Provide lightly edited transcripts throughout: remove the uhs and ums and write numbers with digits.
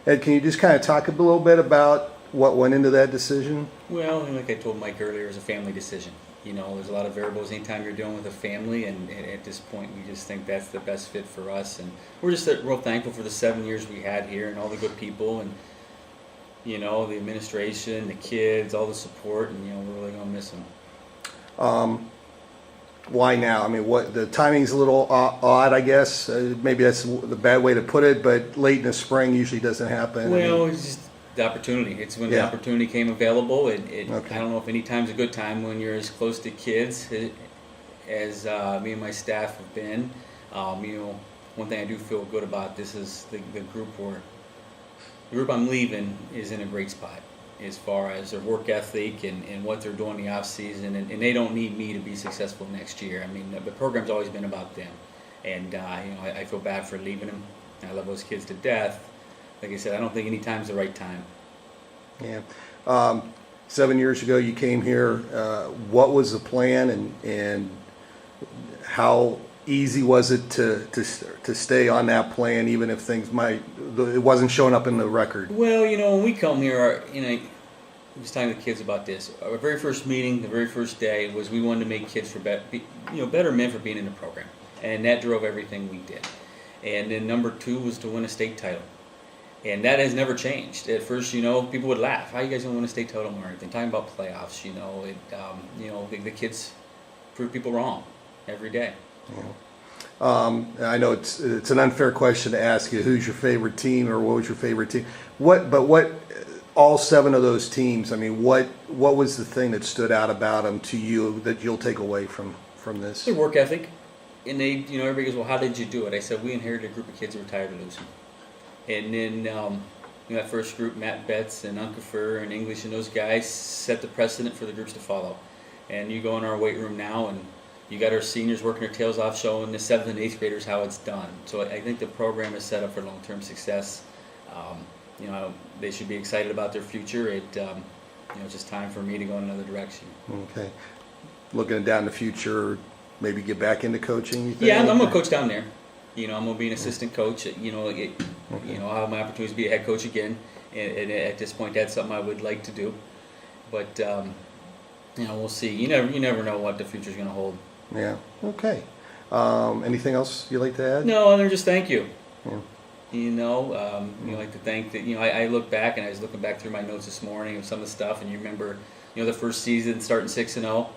Ed, can you just kind of talk a little bit about what went into that decision? Well, like I told Mike earlier, it's a family decision. There's a lot of variables anytime you're dealing with a family, and at this point, we just think that's the best fit for us. And we're just real thankful for the 7 years we had here and all the good people, and the administration, the kids, all the support, and we're really gonna miss them. Why now? I mean, what the timing's a little odd, I guess. Maybe that's the bad way to put it, but late in the spring usually doesn't happen. Well, it's just the opportunity. It's when the Yeah. opportunity came available. Okay. I don't know if any time's a good time when you're as close to kids as me and my staff have been. One thing I do feel good about this is the group I'm leaving is in a great spot as far as their work ethic and what they're doing in the off season, and they don't need me to be successful next year. I mean, the program's always been about them, and I feel bad for leaving them. I love those kids to death. Like I said, I don't think any time's the right time. Yeah. 7 years ago, you came here. What was the plan, and how easy was it to stay on that plan, even if it wasn't showing up in the record? Well, when we come here, I was talking to the kids about this. Our very first meeting, the very first day, was we wanted to make kids better men for being in the program, and that drove everything we did. And then number 2 was to win a state title. And that has never changed. At first, people would laugh. How you guys don't win a state title or anything? Talking about playoffs, the kids prove people wrong every day. Yeah. I know it's an unfair question to ask you who's your favorite team or what was your favorite team. What all 7 of those teams? I mean, what was the thing that stood out about them to you that you'll take away from this? Their work ethic, and they, everybody goes, well, how did you do it? I said, we inherited a group of kids who were tired of losing. And then that first group, Matt Betts and Unkefer and English and those guys set the precedent for the groups to follow. And you go in our weight room now, and you got our seniors working their tails off, showing the 7th and 8th graders how it's done. So I think the program is set up for long-term success. They should be excited about their future. It's just time for me to go in another direction. Okay. Looking down the future, maybe get back into coaching, you think? Yeah, I'm going to coach down there. I'm going to be an assistant coach. I'll have my opportunity to be a head coach again. And at this point, that's something I would like to do. But, we'll see. You never know what the future's going to hold. Yeah. Okay. Anything else you'd like to add? No, other than just thank you. Yeah. Like to thank that. I look back, and I was looking back through my notes this morning of some of the stuff, and you remember, the first season starting 6-0.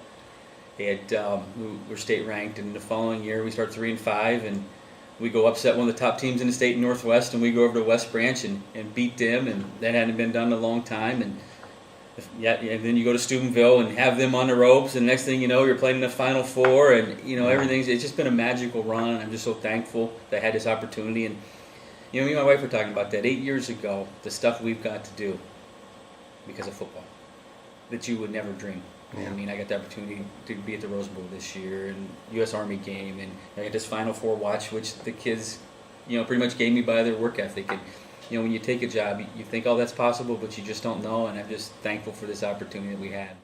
We're state ranked, and the following year we start 3-5, and we go upset one of the top teams in the state in Northwest, and we go over to West Branch and beat them, and that hadn't been done in a long time. And then you go to Steubenville and have them on the ropes, and next thing you know, you're playing in the Final Four, and it's just been a magical run, and I'm just so thankful that I had this opportunity. And me and my wife were talking about that 8 years ago, the stuff we've got to do because of football that you would never dream. Yeah. I mean, I got the opportunity to be at the Rose Bowl this year and U.S. Army game, and I got this Final Four watch, which the kids, pretty much gave me by their work ethic. And when you take a job, you think, oh, that's possible, but you just don't know. And I'm just thankful for this opportunity that we had.